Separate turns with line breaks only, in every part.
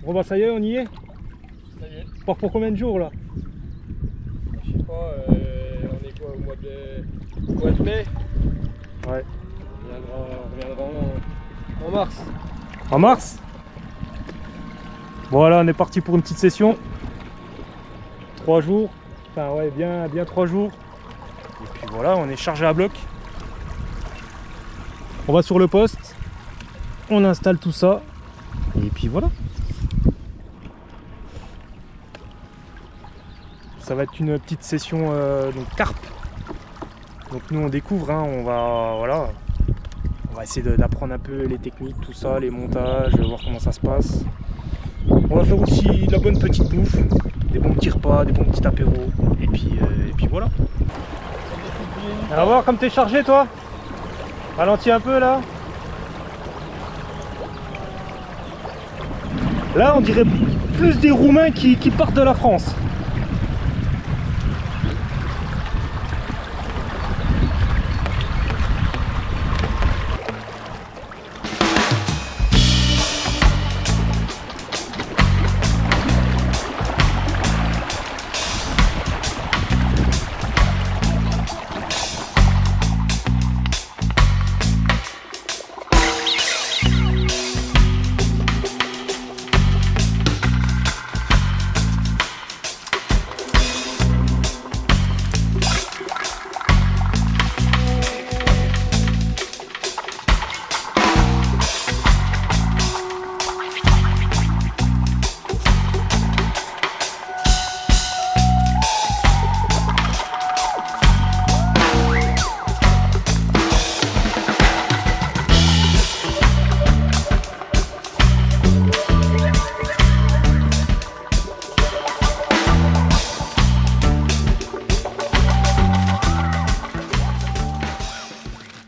Bon bah ça y est, on y est.
Ça y est.
On part pour combien de jours là?
Je sais pas, on est quoi au mois de mai?
Ouais.
On reviendra en mars.
En mars? Voilà, on est parti pour une petite session. 3 jours. Enfin ouais, bien 3 jours. Et puis voilà, on est chargé à bloc. On va sur le poste. On installe tout ça. Et puis voilà. Ça va être une petite session donc carpe. Donc nous on découvre, hein, on va essayer d'apprendre un peu les techniques, tout ça, les montages, voir comment ça se passe. On va faire aussi de la bonne petite bouffe, des bons petits repas, des bons petits apéros, et puis voilà. On va voir comme t'es chargé toi. Ralentis un peu là. Là on dirait plus des Roumains qui partent de la France.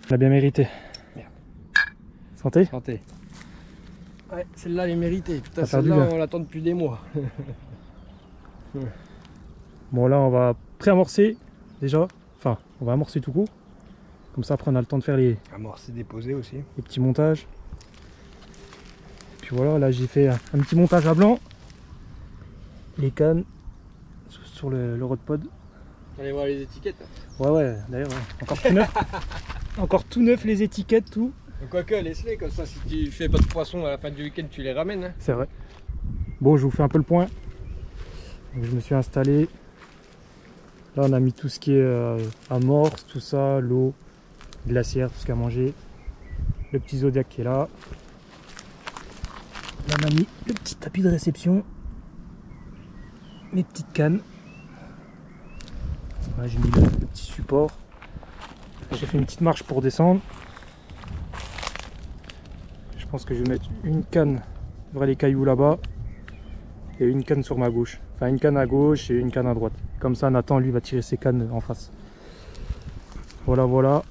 On l'a bien mérité.
Merde.
Santé.
Santé. Ouais, celle-là elle est méritée. Putain,
Ça fait du
celle-là
bien.
on l'attend depuis des mois.
Bon là on va pré-amorcer déjà. Enfin on va amorcer tout court. Comme ça après on a le temps de faire les
Amorcer, déposer aussi.
petits montages. Et puis voilà, là j'ai fait un petit montage à blanc. Les cannes sur le rodpod.
Allez voir les étiquettes.
Ouais d'ailleurs ouais. Encore tout neuf. Encore tout neuf les étiquettes, tout.
Quoique, laisse-les comme ça, si tu fais pas de poisson à la fin du week-end, tu les ramènes. Hein.
C'est vrai. Bon, je vous fais un peu le point. Donc, je me suis installé. Là, on a mis tout ce qui est amorce, tout ça, l'eau, glacière, tout ce qu'il y a à manger. Le petit Zodiac qui est là. Là, on a mis le petit tapis de réception. Mes petites cannes. Là, j'ai mis le petit support. J'ai fait une petite marche pour descendre. Je pense que je vais mettre une canne vers les cailloux là-bas et une canne sur ma gauche. Enfin une canne à gauche et une canne à droite. Comme ça Nathan lui va tirer ses cannes en face. Voilà.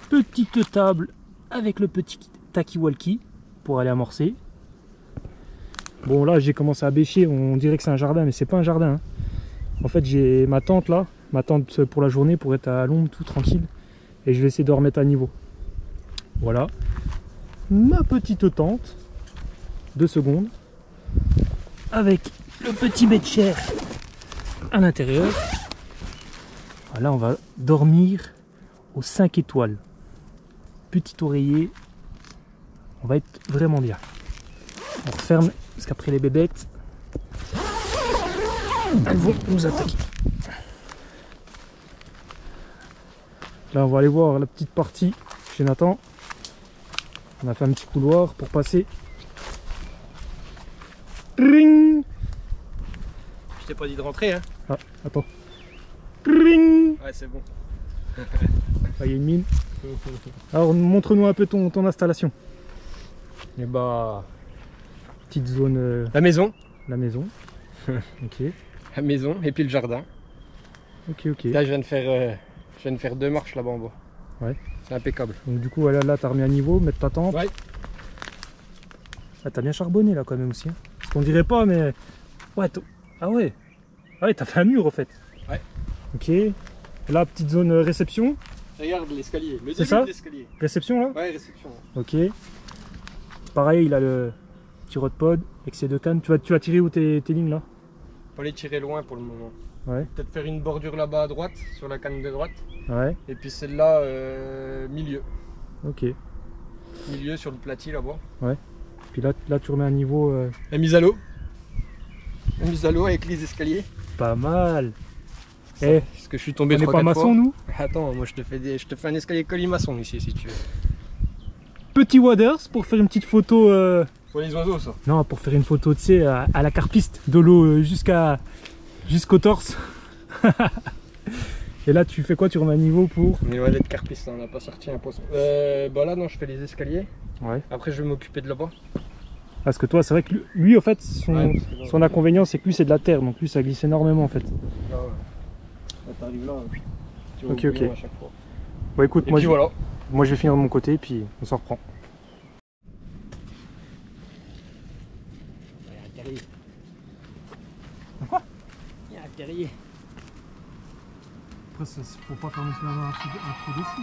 Petite table avec le petit talkie-walkie pour aller amorcer. Bon là j'ai commencé à bêcher, on dirait que c'est un jardin mais c'est pas un jardin. Hein. En fait j'ai ma tente là, ma tente pour la journée pour être à l'ombre tout tranquille. Et je vais essayer de remettre à niveau. Voilà. Ma petite tente. 2 secondes. Avec le petit bed chair à l'intérieur. Là on va dormir aux 5 étoiles. Petit oreiller. On va être vraiment bien. On referme parce qu'après les bébêtes elles vont nous attaquer. Là on va aller voir la petite partie chez Nathan. On a fait un petit couloir pour passer. Ring.
Je t'ai pas dit de rentrer, hein.
Ah, attends. Ring.
Ouais, c'est bon.
Ah, il y a une mine. Alors montre-nous un peu ton installation.
Et bah...
Petite zone...
La maison.
la maison. Ok.
La maison et puis le jardin.
Ok.
Là je viens de faire 2 marches là-bas en bas.
Ouais.
C'est impeccable.
Donc du coup voilà, là t'as remis à niveau, mettre ta tente.
Ouais.
Ah, t'as bien charbonné là quand même aussi. Hein. Parce qu'on dirait pas mais... Ouais, ah ouais. Ah ouais, t'as fait un mur en fait.
Ouais.
Ok. Là, petite zone réception.
Regarde l'escalier.
C'est ça?
l'escalier.
Réception là.
Ouais, réception.
Ok. Pareil, il a le petit rod pod avec ces deux cannes. Tu vas tirer où tes lignes là?
Pas les tirer loin pour le moment.
Ouais.
Peut-être faire une bordure là-bas à droite, sur la canne de droite.
Ouais.
Et puis celle-là, milieu.
Ok.
Milieu sur le platy là-bas.
Ouais. Puis là tu remets un niveau.
La mise à l'eau. La mise à l'eau avec les escaliers.
Pas mal.
Eh, parce que je suis tombé
on n'est
3-4
pas maçon
fois.
nous?
Attends, moi je te fais un escalier colimaçon ici si tu veux.
Petit waders pour faire une petite photo.
Pour les oiseaux ça.
Non, pour faire une photo, tu sais, à la carpiste, de l'eau jusqu'au torse. Et là, tu fais quoi? Tu remets un niveau pour.
On est loin d'être carpiste, on n'a pas sorti un poisson. Bah là, non, je fais les escaliers.
Ouais.
Après, je vais m'occuper de là-bas.
Parce que toi, c'est vrai que lui, en fait,
Ouais,
son inconvénient, c'est que lui, c'est de la terre. Donc lui, ça glisse énormément, en fait.
Là, ouais. Là, t'arrives là, tu vas
Ok,
au
ok.
bouillon à chaque fois.
Bon, écoute,
Et
moi,
puis voilà.
moi, je vais finir de mon côté, puis on s'en reprend.
Il y a un terrier. Quoi? Il y a un terrier.
Après, faut pas faire non plus un trou de fou.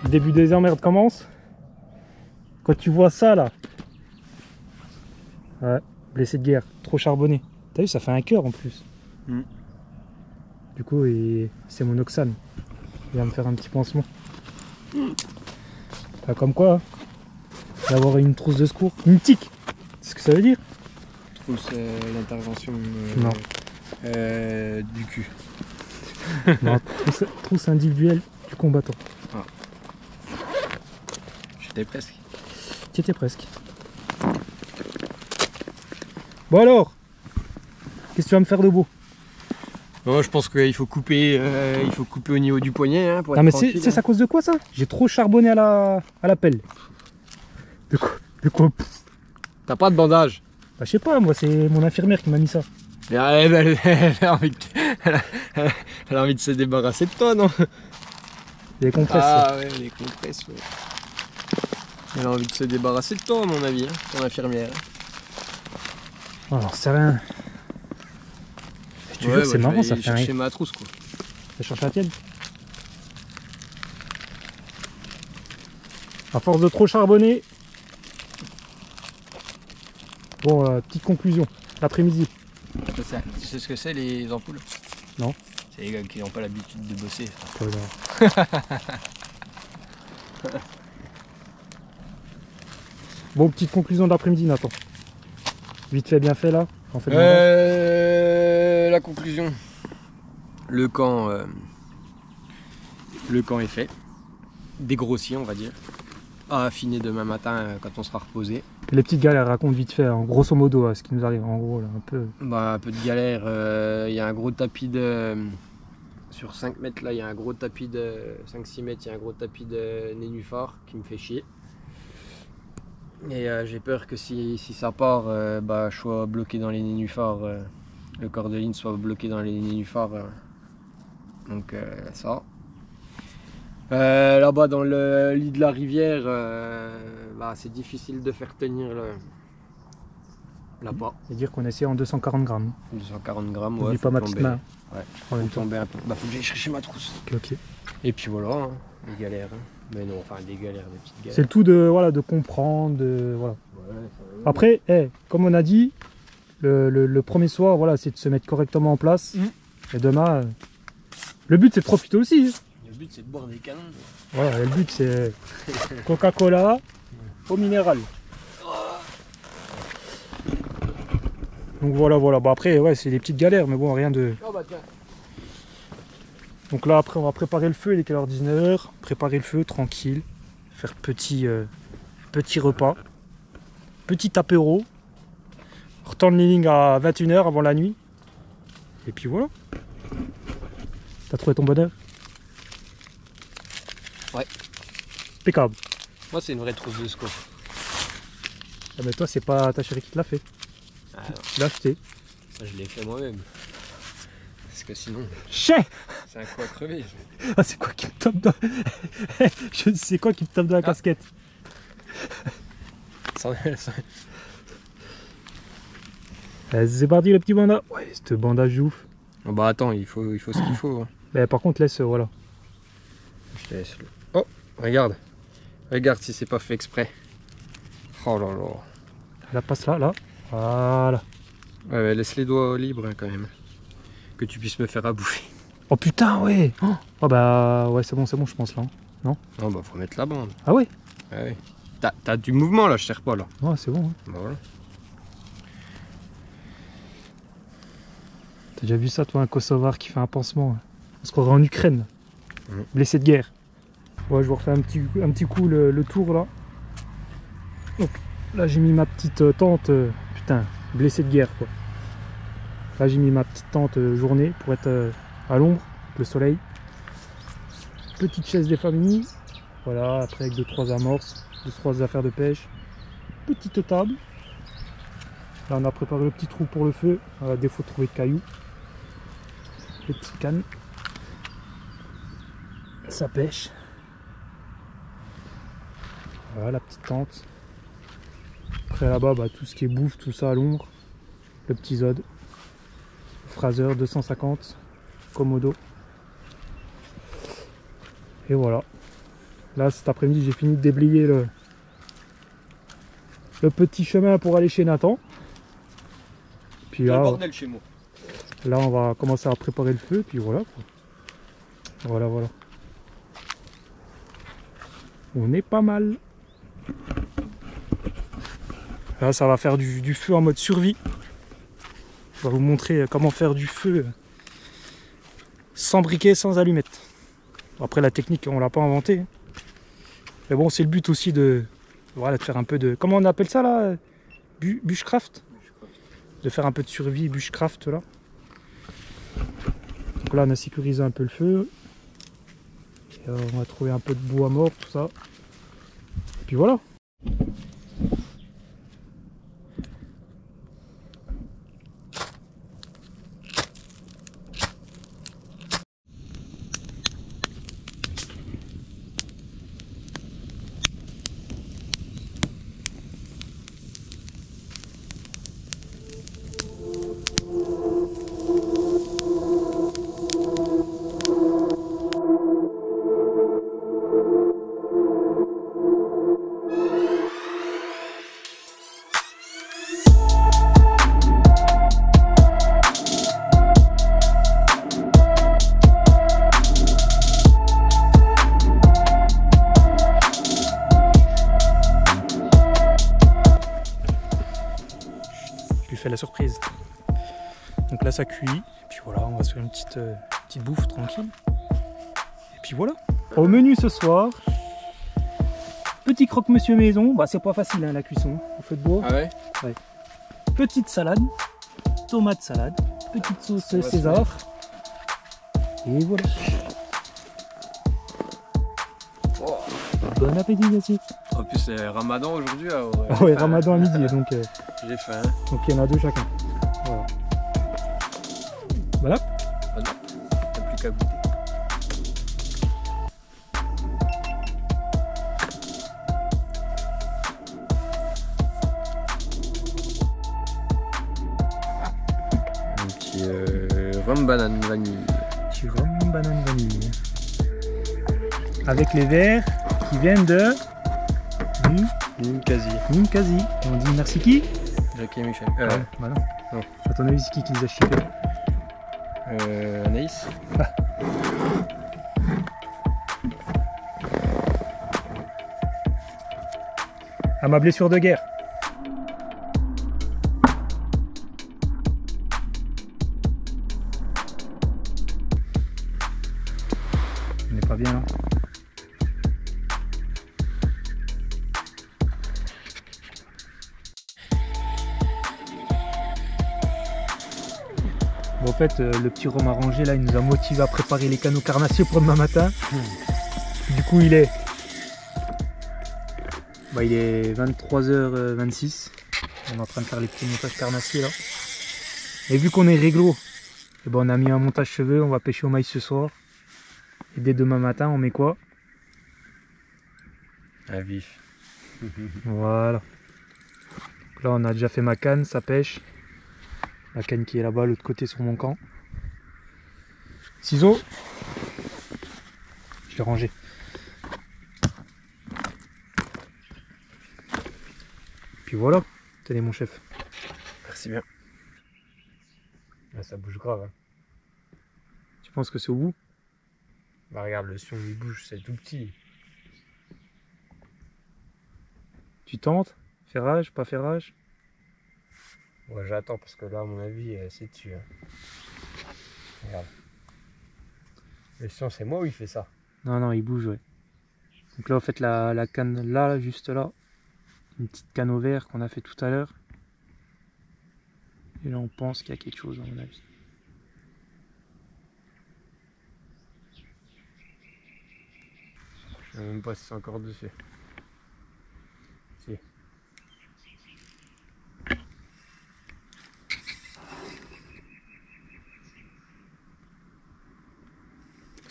Le début des emmerdes commence. Quand tu vois ça là. Ouais, blessé de guerre, trop charbonné. T'as vu, ça fait un cœur en plus.
Mm.
Du coup, c'est mon Oxane. Il va me faire un petit pansement. Bah, comme quoi, hein, d'avoir une trousse de secours. Une tique. C'est ce que ça veut dire?
Trousse l'intervention
Non.
du cul.
Non, trousse individuelle du combattant.
J'étais presque.
Tu étais presque. Bon alors, qu'est-ce que tu vas me faire de beau?
Moi je pense qu'il faut couper au niveau du poignet hein, pour
Non
être
mais
tranquille,
c'est à cause de quoi ça? J'ai trop charbonné à la pelle. De quoi?
T'as pas de bandage?
Bah, je sais pas, moi c'est mon infirmière qui m'a mis ça.
Mais elle a envie elle a envie de se débarrasser de toi, non?
Les compresses.
Ah ouais, les compresses, ouais. Elle a envie de se débarrasser de toi, à mon avis, hein, ton infirmière.
Oh, j'en sais rien. Je te jure, c'est marrant, ça fait rien.
Chercher ma trousse, quoi.
Ça cherche la tienne. À force de trop charbonner. Bon, petite conclusion. L'après-midi.
Tu sais ce que c'est les ampoules?
Non.
C'est les gars qui n'ont pas l'habitude de bosser.
Bon, petite conclusion d'après-midi, Nathan. Vite fait, bien fait là. On fait
la conclusion. Le camp est fait. Dégrossi, on va dire. À affiner demain matin quand on sera reposé.
Les petites galères, raconte vite fait, hein, grosso modo, ce qui nous arrive en gros là, un peu.
Bah, un peu de galère. Il y a un gros tapis de. Sur 5 mètres là, il y a un gros tapis de. 5-6 mètres, il y a un gros tapis de nénuphar qui me fait chier. Et j'ai peur que si ça part, bah, je sois bloqué dans les nénuphars. Le corps de ligne soit bloqué dans les nénuphars. Donc ça. Là-bas dans le lit de la rivière, bah, c'est difficile de faire tenir l'appât.
Et dire qu'on essaie en 240 grammes.
240 grammes, ouais.
N'oublie pas ma petite main.
Ouais,
En même temps.
tomber un peu. Bah, faut que j'aille chercher ma trousse.
Ok.
Et puis voilà, hein, des galères. Hein. Mais non, enfin des galères, des petites galères.
C'est le tout de, voilà, de comprendre. Voilà.
Ouais,
Après, comme on a dit, le premier soir, voilà, c'est de se mettre correctement en place. Et demain, le but c'est de profiter aussi.
le but c'est de boire des canons.
Voilà, et le but c'est Coca-Cola au minéral. Donc voilà, voilà. Bah après, ouais, c'est des petites galères, mais bon, rien de...
Oh bah tiens.
Donc là, après, on va préparer le feu. Il est quelle heure? 19h. Préparer le feu, tranquille. Faire petit repas. Petit apéro. Return living à 21h avant la nuit. Et puis voilà. T'as trouvé ton bonheur?
Ouais.
Impeccable.
Moi, c'est une vraie trousse de secours.
Ah mais toi, c'est pas ta chérie qui te l'a fait.
Ah,
Tu l'as acheté.
ça, je l'ai fait moi-même. Parce que sinon,
Chais!
c'est un coup à crever.
Ah, c'est quoi qui me tape dans... Je sais quoi qui me tape dans la casquette. C'est parti le petit bandage. Ouais, ce bandage ouf.
Oh bah attends, il faut ce qu'il faut. Hein.
Mais par contre, laisse, voilà.
Je te laisse le... Oh, regarde. Regarde si c'est pas fait exprès. Oh là là.
Là, passe là, là. Voilà.
Ouais, mais laisse les doigts libres hein, quand même. Que tu puisses me faire à bouffer.
Oh putain, ouais. Oh bah, ouais, c'est bon, je pense là.
Non bah faut mettre la bande.
Ah ouais?
Ah ouais. T'as du mouvement là, je serre pas là.
Ouais, c'est bon. Hein.
Bah voilà.
T'as déjà vu ça, toi, un Kosovar qui fait un pansement? On se croirait en Ukraine.
Mmh.
Blessé de guerre. Ouais, je vous refais un petit coup le tour là. Donc là, j'ai mis ma petite tente. Putain, blessé de guerre quoi. Là, j'ai mis ma petite tente journée pour être à l'ombre, le soleil. Petite chaise des familles. Voilà, après avec 2-3 amorces, 2-3 affaires de pêche. Petite table. Là, on a préparé le petit trou pour le feu, à défaut de trouver de cailloux. Les petites cannes. Ça pêche. Voilà la petite tente. Après là-bas, bah, tout ce qui est bouffe, tout ça à l'ombre. Le petit Zod. Fraser 250. Komodo. Et voilà. Là cet après-midi j'ai fini de déblayer le petit chemin pour aller chez Nathan. Puis là,
bordel chez moi.
Là on va commencer à préparer le feu. Puis voilà quoi. Voilà voilà. On est pas mal. Là ça va faire du feu en mode survie. Je vais vous montrer comment faire du feu sans briquet, sans allumette. Après la technique on l'a pas inventée. Mais bon c'est le but aussi de, voilà, de faire un peu de... Comment on appelle ça là? Bushcraft. De faire un peu de survie bushcraft là. Donc là on a sécurisé un peu le feu. Et, on va trouver un peu de bois mort, tout ça. Et puis voilà. Fait la surprise. Donc là ça cuit, et puis voilà, on va se faire une petite bouffe tranquille. Et puis voilà. Au menu ce soir, petit croque-monsieur maison, bah c'est pas facile hein, la cuisson, au feu de bois.
Ah ouais?
Ouais. Petite salade, tomate salade, petite sauce César. Et voilà.
Oh.
Bon appétit Yassine.
En plus c'est Ramadan aujourd'hui.
Ouais, Ramadan à midi, donc
j'ai faim.
donc il y en a deux chacun. Voilà. Voilà.
Oh non, t'as plus qu'à goûter. Un petit rhum banane vanille.
Petit rhum banane vanille. Avec les verres qui viennent de
Ninkasi.
Ninkasi. Et on dit merci qui?
Jackie et Michel.
Ouais, voilà.
Non.
À ton avis, c'est qui les a chippés?
Anaïs.
À ma blessure de guerre. bien là. Bon, en fait, le petit Rome arrangé là, il nous a motivé à préparer les canaux carnassiers pour demain matin. Du coup, il est 23h26. On est en train de faire les petits montages carnassiers là. Et vu qu'on est réglo, et ben on a mis un montage cheveux, on va pêcher au maïs ce soir. Et dès demain matin, on met quoi?
Un vif.
Voilà. Donc là, on a déjà fait ma canne, ça pêche. La canne qui est là-bas, l'autre côté sur mon camp. Ciseaux. Je l'ai rangé. Puis voilà. Tenez mon chef.
Merci bien. Ah, ça bouge grave. Hein.
Tu penses que c'est au bout?
Bah regarde, le son il bouge, c'est tout petit.
Tu tentes? Ferrage, pas ferrage?
Ouais, j'attends parce que là, à mon avis, c'est dessus. Hein. Regarde. Le son, c'est moi ou il fait ça?
Non, non, il bouge, ouais. Donc là, en fait, la canne là, juste là, une petite canne au vert qu'on a fait tout à l'heure. Et là, on pense qu'il y a quelque chose, à mon avis.
Je sais même pas si c'est encore dessus. Si.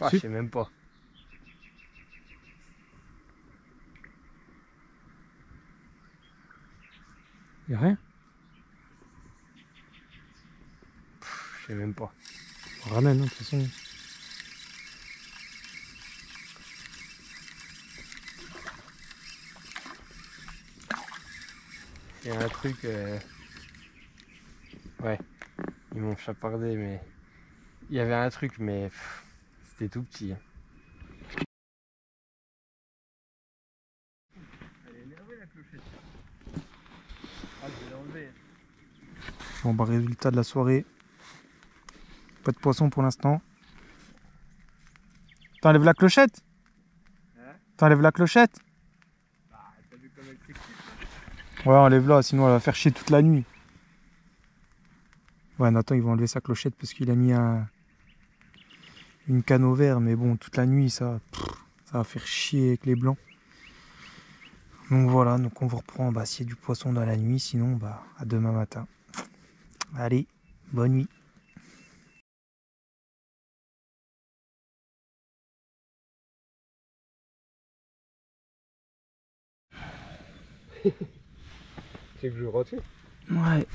Ah,
Si.
je sais même pas.
Il n'y a rien?
Je sais même pas.
On ramène, hein, de toute façon.
Il y a un truc. Ouais, ils m'ont chapardé, mais. Il y avait un truc, mais. C'était tout petit. Hein. Elle est énervée la clochette. Ah, je vais l'enlever.
Bon, bah, résultat de la soirée. Pas de poisson pour l'instant. T'enlèves la clochette?
Hein?
T'enlèves la clochette?
Bah, t'as vu comme elle s'excite?
Ouais, enlève-la, sinon elle va faire chier toute la nuit. Ouais, Nathan, il va enlever sa clochette parce qu'il a mis une canne au vert. Mais bon, toute la nuit, ça va faire chier avec les blancs. Donc voilà, donc on vous reprend s'il y a du poisson dans la nuit. Sinon, bah, à demain matin. Allez, bonne nuit.
C'est que je retire.
Ouais.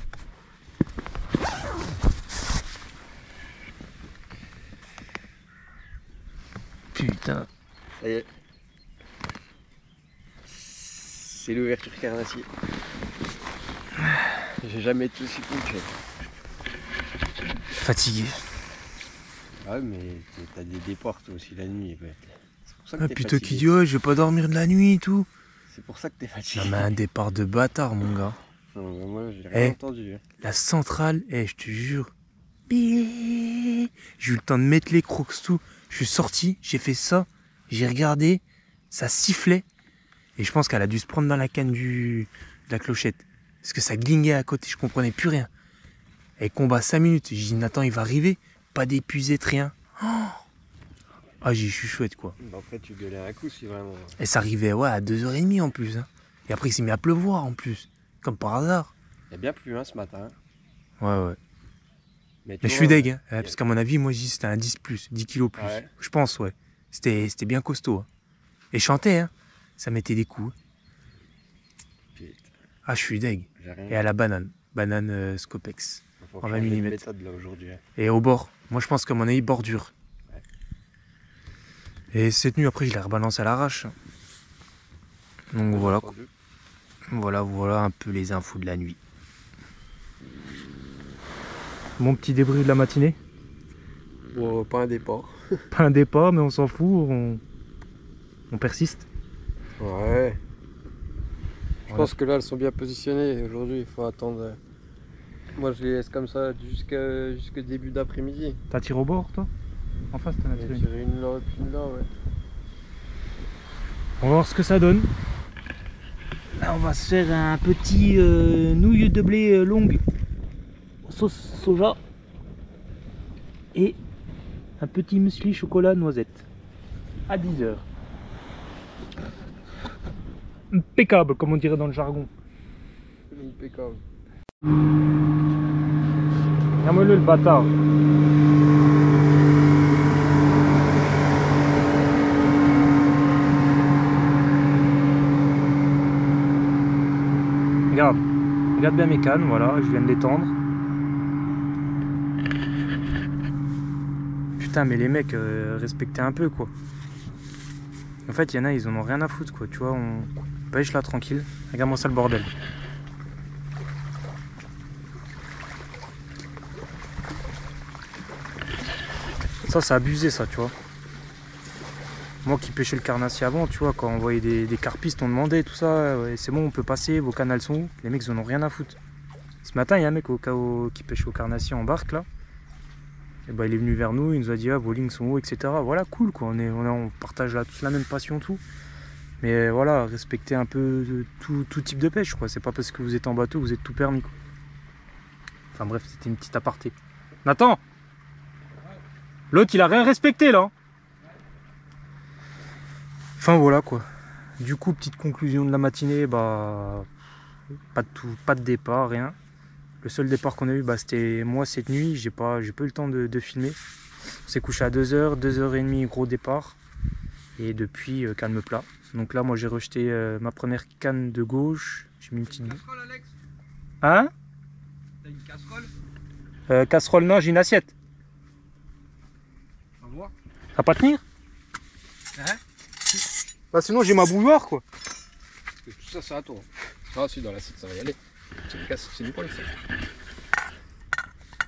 Putain.
Ça y est. C'est l'ouverture carnassier. J'ai jamais été aussi content.
Fatigué.
Ah ouais, mais t'as des départs toi aussi la nuit. Ouais. C'est pour ça que
Ah
t'es
putain,
fatigué.
qui dit ouais, je vais pas dormir de la nuit et tout.
C'est pour ça que t'es fatigué.
Non mais un départ de bâtard mon gars.
Non, mais moi j'ai rien entendu. Hein.
La centrale, je te jure. J'ai eu le temps de mettre les crocs tout. Je suis sorti, j'ai fait ça, j'ai regardé, ça sifflait. Et je pense qu'elle a dû se prendre dans la canne de la clochette. Parce que ça glingait à côté, je comprenais plus rien. Et combat 5 minutes, j'ai dit Nathan il va arriver, pas d'épuisette, rien. Oh ah j'ai chouette quoi.
Bah après tu gueulais un coup si vraiment.
Et ça arrivait ouais, à 2h30 en plus. Hein. Et après il s'est mis à pleuvoir en plus, comme par hasard.
Il y a bien plu hein, ce matin.
Ouais ouais.
Mais
je suis deg, hein, parce qu'à mon avis, moi je dis c'était un 10 plus, 10 kilos plus. Ouais. Je pense, ouais. C'était bien costaud. Hein. Et je chantais, hein. Ça mettait des coups. Putain. Ah, je suis deg. Et à la banane Scopex. En 20 mm.
Méthode, là, aujourd'hui, hein.
Et au bord. Moi je pense qu'à mon avis, bordure. Ouais. Et cette nuit, après, je l'ai rebalancé à l'arrache. Donc voilà. Voilà un peu les infos de la nuit. Mon petit débris de la matinée.
Bon, pas un départ.
Pas un départ, mais on s'en fout, on persiste.
Ouais. Je pense que là, elles sont bien positionnées. Aujourd'hui, il faut attendre. Moi, je les laisse comme ça jusqu'au début d'après-midi.
T'as tiré au bord, toi? En face, t'en as tiré
une là et puis une là, ouais.
On va voir ce que ça donne. Là on va se faire un petit nouille de blé longue sauce soja et un petit muesli chocolat noisette à 10 h. Impeccable comme on dirait dans le jargon.
Impeccable.
Regarde-le le bâtard. Regarde bien mes cannes, voilà, je viens de l'étendre. Putain mais les mecs respectez un peu quoi. En fait il y en a ils en ont rien à foutre quoi, tu vois, on pêche là tranquille. Regarde-moi ça le bordel. Ça c'est abusé ça tu vois. Moi qui pêchais le carnassier avant, tu vois, quand on voyait des carpistes, on demandait tout ça, ouais, c'est bon on peut passer, vos canals sont où? Les mecs ils en ont rien à foutre. Ce matin il y a un mec qui pêche au carnassier en barque là. Et bah, il est venu vers nous, il nous a dit ah, vos lignes sont où, etc. Voilà, cool quoi, on partage là tous la même passion, tout. Mais voilà, respectez un peu tout type de pêche quoi. C'est pas parce que vous êtes en bateau que vous êtes tout permis quoi. Enfin bref, c'était une petite aparté. Nathan, l'autre il a rien respecté là. Enfin voilà quoi. Du coup, petite conclusion de la matinée, bah pas de départ, rien. Le seul départ qu'on a eu, bah, c'était moi cette nuit. J'ai pas eu le temps de filmer. On s'est couché à 2h, 2h30 gros départ. Et depuis calme plat. Donc là moi j'ai rejeté ma première canne de gauche. J'ai mis une petite.
Casserole Alex.
Hein?
T'as une casserole?
Casserole non, j'ai une assiette.
On voit.
Ça va pas tenir?
Hein?
Bah sinon j'ai ma bouilloire quoi.
Tout ça c'est à toi. Ah si dans l'assiette ça va y aller. C'est du poil ça.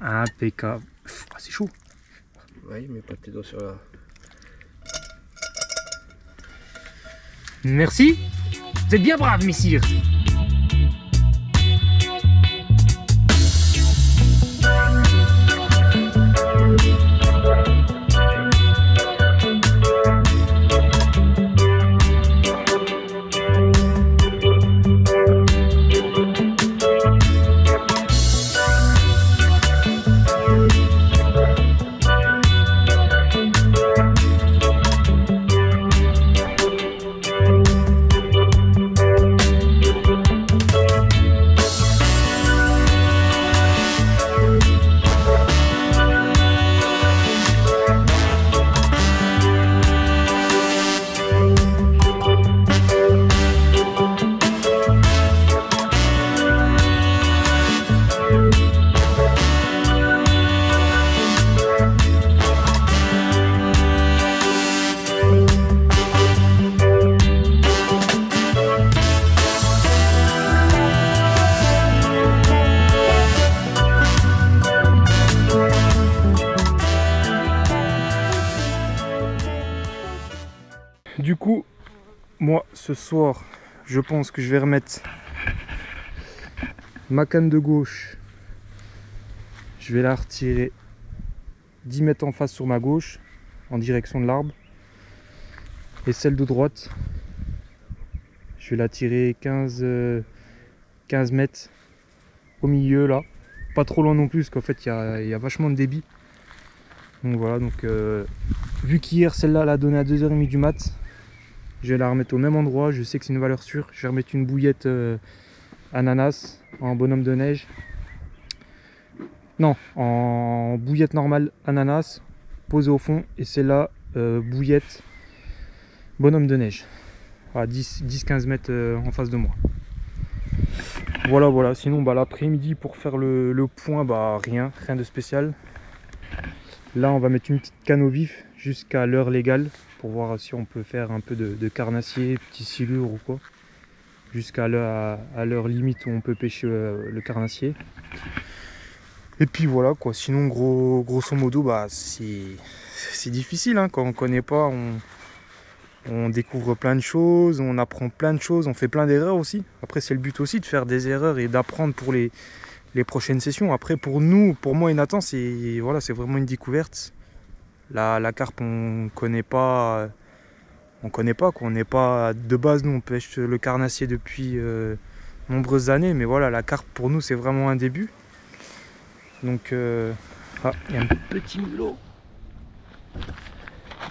Impeccable. Ah, c'est chaud.
Oui mais pas tes doigts sur la...
Merci. Vous êtes bien braves messire. Du coup, moi ce soir, je pense que je vais remettre ma canne de gauche. Je vais la retirer 10 mètres en face sur ma gauche, en direction de l'arbre. Et celle de droite, je vais la tirer 15 mètres au milieu là. Pas trop loin non plus, parce qu'en fait il y a vachement de débit. Donc voilà, donc vu qu'hier celle-là elle a donné à 2h30 du mat, je vais la remettre au même endroit. Je sais que c'est une valeur sûre. Je vais remettre une bouillette ananas en bonhomme de neige. Non, en bouillette normale ananas posée au fond. Et celle-là, bouillette bonhomme de neige. À 10-15 mètres en face de moi. Voilà. Sinon, bah, l'après-midi pour faire le point, bah, rien de spécial. Là, on va mettre une petite canne au vif jusqu'à l'heure légale pour voir si on peut faire un peu de carnassier, petit silure ou quoi. Jusqu'à l'heure limite où on peut pêcher le carnassier. Et puis voilà quoi. Sinon, grosso modo, bah, c'est difficile hein. Quand on connaît pas, on découvre plein de choses, on apprend plein de choses, on fait plein d'erreurs aussi. Après, c'est le but aussi de faire des erreurs et d'apprendre pour les prochaines sessions. Après, pour moi et Nathan, c'est vraiment une découverte. La carpe, on connaît pas on connaît pas, quoi. On n'est pas de base, nous on pêche le carnassier depuis nombreuses années, mais voilà, la carpe pour nous c'est vraiment un début. Donc ah, il y a un petit mulot.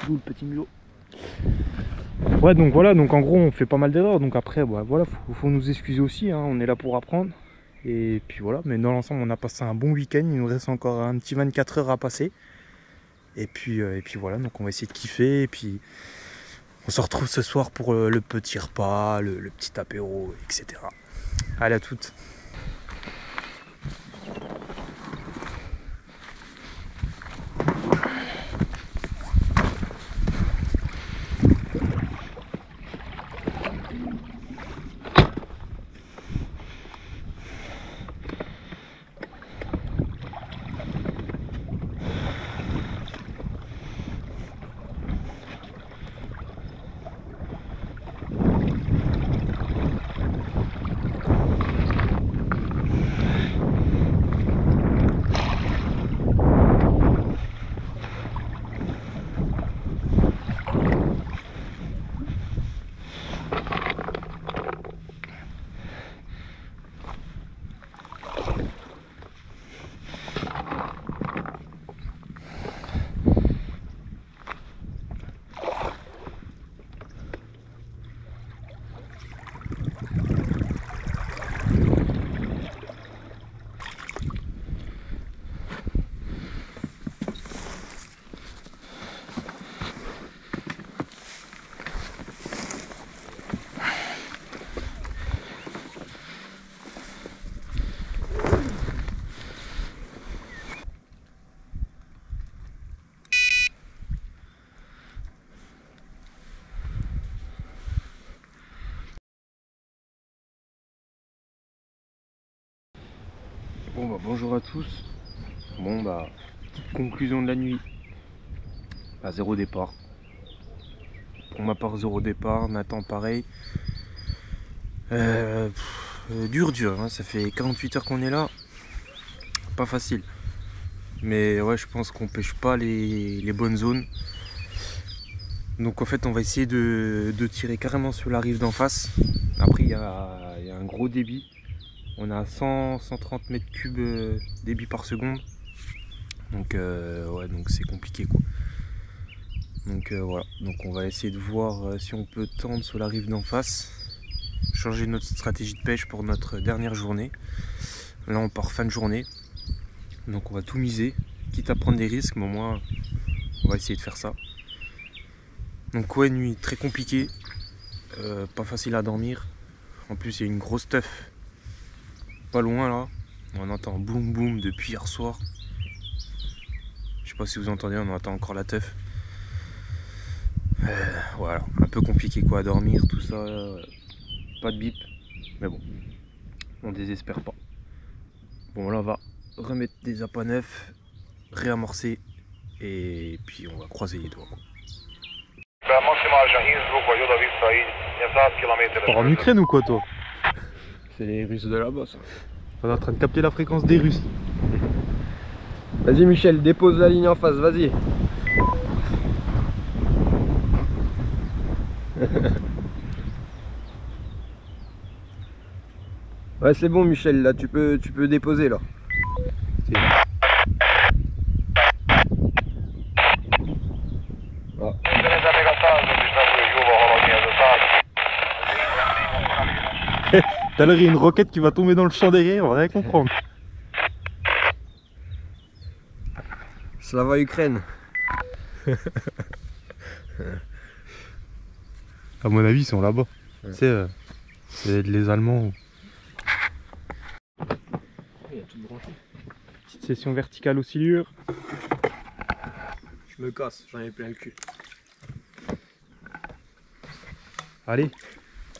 Où le petit mulot? Ouais, donc voilà, donc en gros on fait pas mal d'erreurs, donc après bah, voilà, faut nous excuser aussi, hein, on est là pour apprendre. Et puis voilà, mais dans l'ensemble on a passé un bon week-end, il nous reste encore un petit 24 heures à passer. Et puis voilà, donc on va essayer de kiffer, et puis on se retrouve ce soir pour le petit repas, le petit apéro, etc. Allez, à toutes. Bon bah bonjour à tous. Bon bah petite conclusion de la nuit. À 0 départ. Pour ma part 0 départ, Nathan pareil. Dur hein, ça fait 48 heures qu'on est là. Pas facile. Mais ouais, je pense qu'on pêche pas les bonnes zones. Donc en fait on va essayer de tirer carrément sur la rive d'en face. Après il y a un gros débit. On a 130 mètres cubes débit par seconde. Donc ouais, donc c'est compliqué quoi. Donc voilà, donc on va essayer de voir si on peut tendre sur la rive d'en face. Changer notre stratégie de pêche pour notre dernière journée. Là on part fin de journée. Donc on va tout miser, quitte à prendre des risques, mais au moins on va essayer de faire ça. Donc ouais, nuit très compliquée, pas facile à dormir. En plus il y a une grosse teuf pas loin là, on entend boum boum depuis hier soir. Je sais pas si vous entendez, on entend encore la teuf. Voilà, un peu compliqué quoi à dormir, tout ça, pas de bip, mais bon, on désespère pas. Bon là on va remettre des appâts neufs, réamorcer et puis on va croiser les doigts. Tu pars en Ukraine ou quoi toi?
C'est les Russes de là-bas ça.
On est en train de capter la fréquence des Russes.
Vas-y Michel, dépose la ligne en face, vas-y. Ouais c'est bon Michel, là tu peux déposer là.
Tout à l'heure, il y a une roquette qui va tomber dans le champ derrière, on va rien comprendre.
Slava Ukraine.
À mon avis, ils sont là-bas. Ouais. Tu sais, c'est les Allemands.
Il y a tout branché.
Petite session verticale aux silures.
Je me casse, j'en ai plein le cul.
Allez.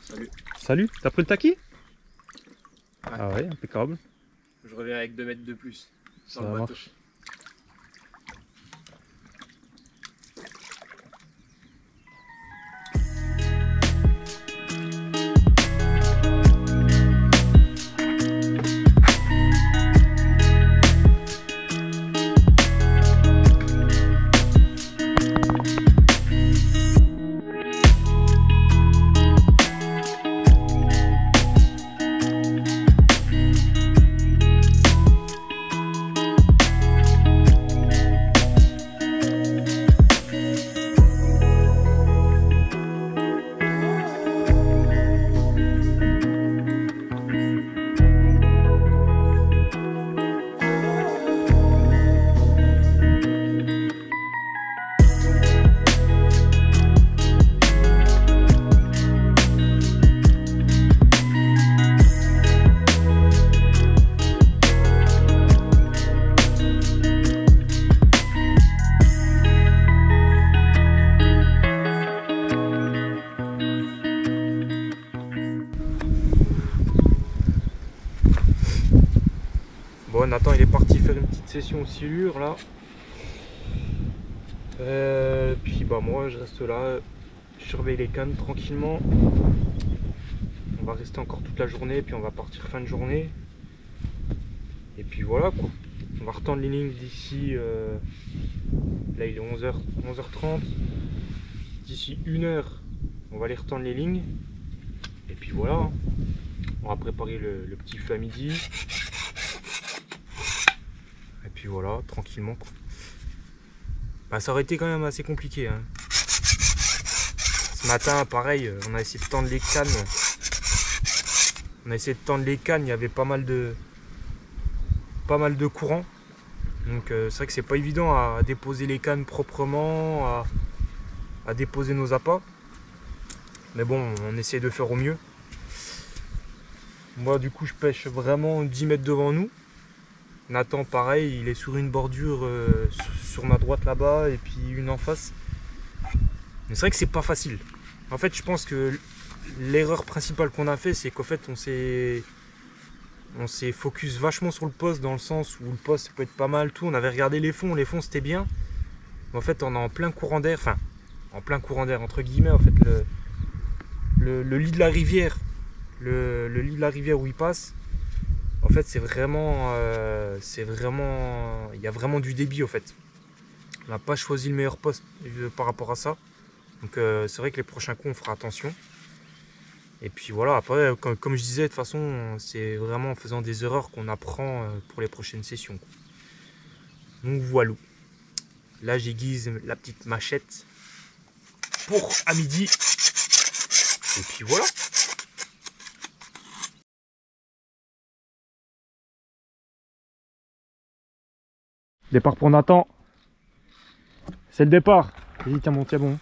Salut.
Salut, t'as pris le taki?
Ouais.
Ah ouais, impeccable.
Je reviens avec 2 mètres de plus.
Ça marche. Nathan il est parti faire une petite session au silure là. Puis bah moi je reste là, je surveille les cannes tranquillement. On va rester encore toute la journée, puis on va partir fin de journée. Et puis voilà quoi. On va retendre les lignes d'ici. Là il est 11h30. D'ici 1h, on va aller retendre les lignes. Et puis voilà. On va préparer le petit feu à midi. Et puis voilà, tranquillement quoi. Bah, ça aurait été quand même assez compliqué. Hein. Ce matin, pareil, on a essayé de tendre les cannes. Il y avait pas mal de courant. Donc c'est vrai que c'est pas évident à déposer les cannes proprement, à déposer nos appâts. Mais bon, on essaie de faire au mieux. Moi du coup je pêche vraiment 10 mètres devant nous. Nathan pareil, il est sur une bordure sur ma droite là-bas et puis une en face. Mais c'est vrai que c'est pas facile. En fait je pense que l'erreur principale qu'on a fait, c'est qu'en fait on s'est focus vachement sur le poste, dans le sens où le poste peut être pas mal, tout. On avait regardé les fonds c'était bien. Mais en fait on est en plein courant d'air, enfin en plein courant d'air entre guillemets, en fait le lit de la rivière, le lit de la rivière où il passe, en fait c'est vraiment, il y a vraiment du débit en fait. On n'a pas choisi le meilleur poste par rapport à ça. Donc c'est vrai que les prochains coups on fera attention. Et puis voilà, après comme je disais, de toute façon c'est vraiment en faisant des erreurs qu'on apprend pour les prochaines sessions. Donc voilà. Là j'aiguise la petite machette pour à midi. Et puis voilà. Départ pour Nathan. C'est le départ. Vas-y, tiens bon, tiens bon.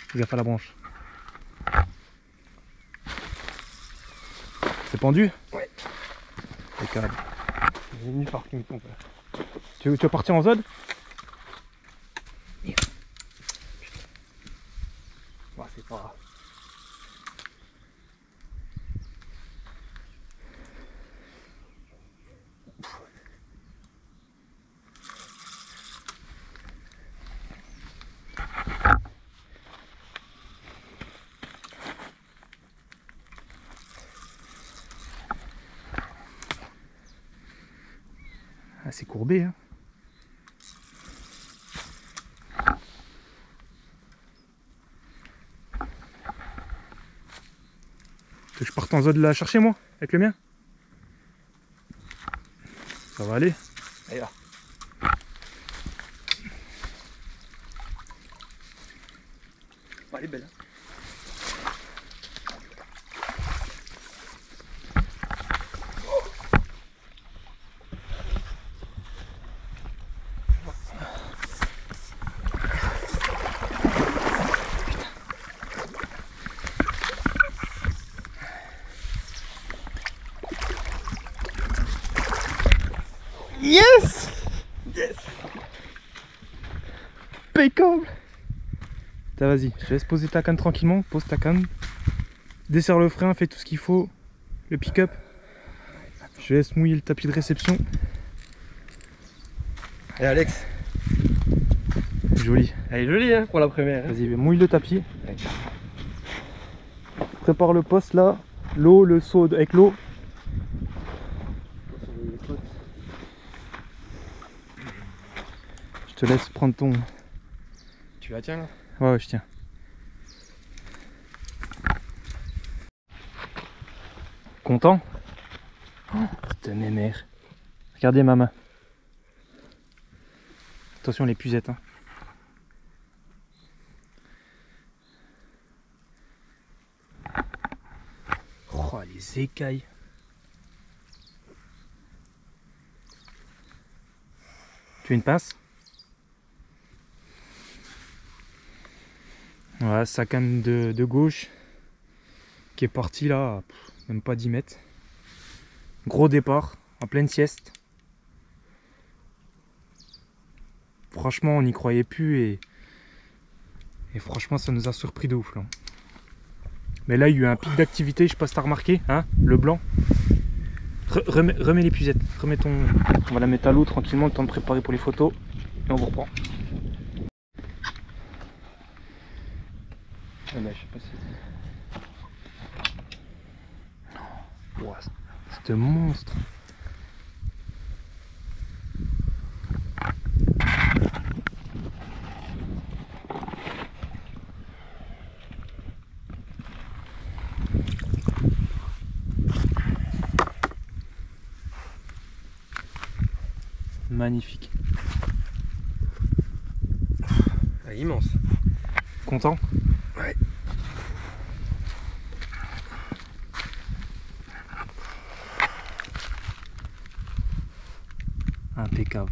Fais gaffe à la branche. C'est pendu?
Ouais.
Impeccable. J'ai mis par qui me tombe. Tu veux partir en zone? Bah, c'est pas grave. Ah, c'est courbé, hein. Que je parte en zone la chercher moi, avec le mien? Ça va aller. Allez là. Oh, elle est belle. Yes! Yes! Impeccable! Vas-y, je te laisse poser ta canne tranquillement, pose ta canne, desserre le frein, fais tout ce qu'il faut, le pick-up. Je te laisse mouiller le tapis de réception.
Et Alex,
joli.
elle est jolie hein, pour la première. Hein.
Vas-y, mouille le tapis. Prépare le poste là, l'eau, le seau avec l'eau. Je te laisse prendre ton...
Tu la tiens là?
Ouais, je tiens. Content? Oh, putain, mes mères. Regardez ma main. Attention les pucettes. Hein. Oh, les écailles. Tu veux une pince? Voilà, sa canne de gauche qui est partie là, même pas 10 mètres. Gros départ, en pleine sieste. Franchement, on n'y croyait plus et franchement, ça nous a surpris de ouf là. Mais là, il y a eu un pic d'activité, je sais pas si t'as remarqué, hein, le blanc. Remets l'épuisette, remets ton... On va la mettre à l'eau tranquillement, le temps de préparer pour les photos. Et on vous reprend. Ah bah, je sais pas si... Wow, c'est un monstre. Magnifique.
Ah, immense.
Content?
Ouais.
Impeccable.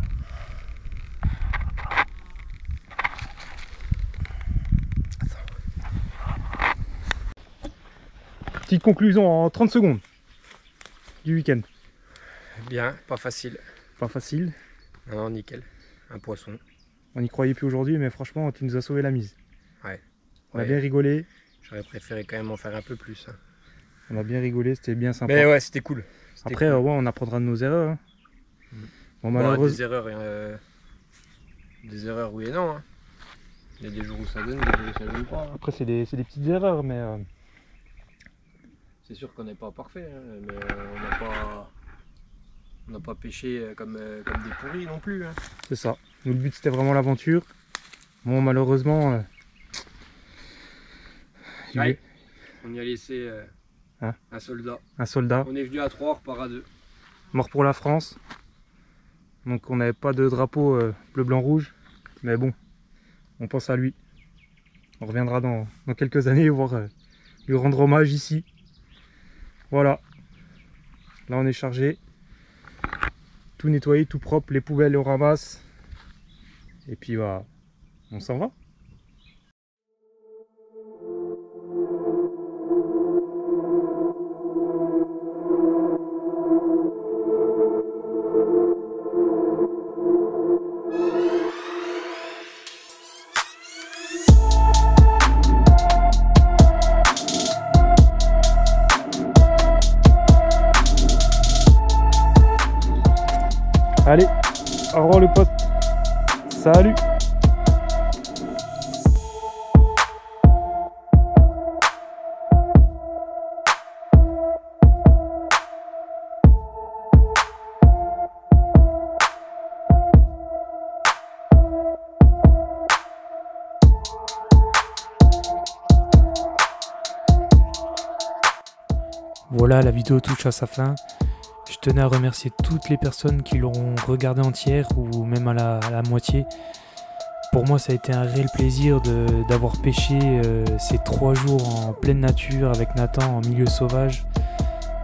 Petite conclusion en 30 secondes du week-end.
Bien, pas facile.
Pas facile.
Non, nickel. Un poisson.
On n'y croyait plus aujourd'hui, mais franchement, tu nous as sauvé la mise.
Ouais.
On a bien rigolé.
J'aurais préféré quand même en faire un peu plus. Hein.
On a bien rigolé, c'était bien sympa.
Mais ouais, c'était cool.
Après, cool. Ouais, on apprendra de nos erreurs. Hein.
Bon, malheureusement. Des erreurs, oui et non. Hein. Il y a des jours où ça donne, des jours où ça donne pas. Hein.
Après, c'est des petites erreurs, mais...
C'est sûr qu'on n'est pas parfait, hein, mais on n'a pas pêché comme des pourris non plus. Hein.
C'est ça. Nous, le but, c'était vraiment l'aventure. Bon, malheureusement...
Ouais. On y a laissé
hein,
un soldat.
Un soldat.
On est venu à 3, on repart à 2.
Mort pour la France. Donc on n'avait pas de drapeau bleu, blanc, rouge. Mais bon, on pense à lui. On reviendra dans quelques années voir lui rendre hommage ici. Voilà. Là on est chargé. Tout nettoyé, tout propre. Les poubelles on ramasse. Et puis bah, on s'en va. Allez, au revoir le pote. Salut. Voilà, la vidéo touche à sa fin. Je tenais à remercier toutes les personnes qui l'auront regardée entière ou même à la moitié. Pour moi, ça a été un réel plaisir d'avoir pêché ces 3 jours en pleine nature avec Nathan en milieu sauvage.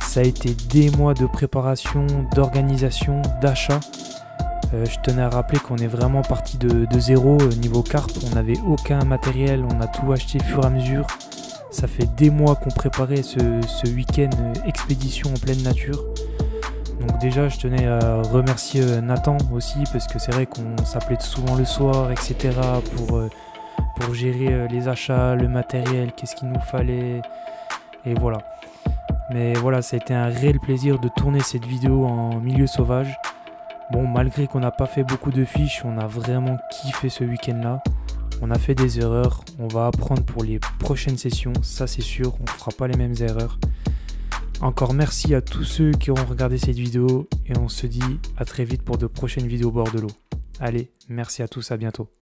Ça a été des mois de préparation, d'organisation, d'achat. Je tenais à rappeler qu'on est vraiment parti de zéro niveau carpe. On n'avait aucun matériel, on a tout acheté au fur et à mesure. Ça fait des mois qu'on préparait ce week-end expédition en pleine nature. Donc déjà je tenais à remercier Nathan aussi parce que c'est vrai qu'on s'appelait souvent le soir etc. pour gérer les achats, le matériel, qu'est-ce qu'il nous fallait et voilà. Mais voilà, ça a été un réel plaisir de tourner cette vidéo en milieu sauvage. Bon, malgré qu'on n'a pas fait beaucoup de fiches, on a vraiment kiffé ce week-end là. On a fait des erreurs, on va apprendre pour les prochaines sessions, ça c'est sûr, on ne fera pas les mêmes erreurs. Encore merci à tous ceux qui auront regardé cette vidéo et on se dit à très vite pour de prochaines vidéos au bord de l'eau. Allez, merci à tous, à bientôt.